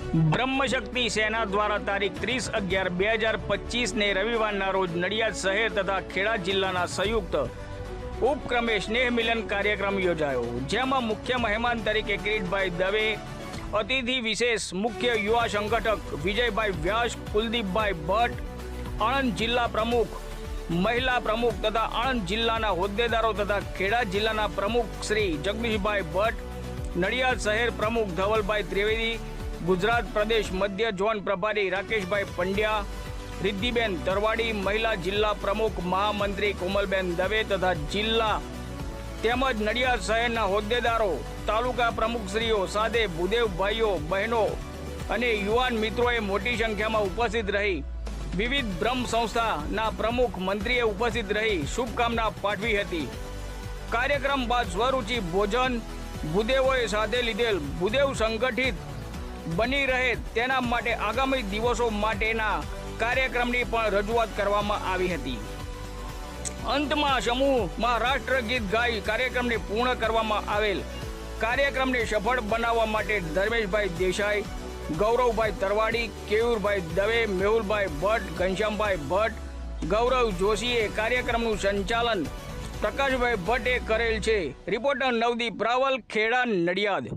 બ્રહ્મશક્તિ સેના દ્વારા તારીખ 30/11/2025 ને રવિવારના રોજ નડિયાદ શહેર તથા ખેડા જિલ્લાના સંયુક્ત ઉપક્રમે સ્નેહ મિલન કાર્યક્રમ યોજાયો, જેમાં મુખ્ય મહેમાન તરીકે કિરીટભાઈ દવે, અતિથિ વિશેષ મુખ્ય યુવા સંગઠક વિજયભાઈ વ્યાસ, કુલદીપભાઈ ભટ્ટ, આણંદ જિલ્લા પ્રમુખ, મહિલા પ્રમુખ તથા આણંદ જિલ્લાના હોદ્દેદારો તથા ખેડા જિલ્લાના પ્રમુખ શ્રી જગદીશભાઈ ભટ્ટ, નડિયાદ શહેર પ્રમુખ ધવલભાઈ ત્રિવેદી, ગુજરાત પ્રદેશ મધ્ય ઝોન પ્રભારી રાકેશભાઈ પંડ્યા, રિદ્ધિબેન તરવાડી, મહિલા જિલ્લા પ્રમુખ મહામંત્રી કોમલબેન દવે તથા જિલ્લા તેમજ નડિયાદ શહેરના હોદ્દેદારો, તાલુકા પ્રમુખશ્રીઓ સાથે ભૂદેવભાઈઓ, બહેનો અને યુવાન મિત્રોએ મોટી સંખ્યામાં ઉપસ્થિત રહી વિવિધ બ્રહ્મ સંસ્થાના પ્રમુખ મંત્રીએ ઉપસ્થિત રહી શુભકામના પાઠવી હતી. કાર્યક્રમ બાદ સ્વરૂચિ ભોજન ભૂદેવોએ સાથે લીધેલ ભૂદેવ સંગઠિત બની રહે તેના માટે આગામી દિવસો માટેના કાર્યક્રમની પણ રજૂઆત કરવામાં આવી હતી. અંતમાં સમૂહમાં રાષ્ટ્રગીત ગાઈ કાર્યક્રમને પૂર્ણ કરવામાં આવેલ. કાર્યક્રમને સફળ બનાવવા માટે ધર્મેશભાઈ દેસાઈ, ગૌરવભાઈ તરવાડી, કેયુરભાઈ દવે, મેહુલભાઈ ભટ્ટ, ઘનશ્યામભાઈ ભટ્ટ, ગૌરવ જોશીએ કાર્યક્રમનું સંચાલન પ્રકાશભાઈ ભટ્ટે કરેલ છે. રિપોર્ટર નવદીપ રાવલ, ખેડા, નડિયાદ.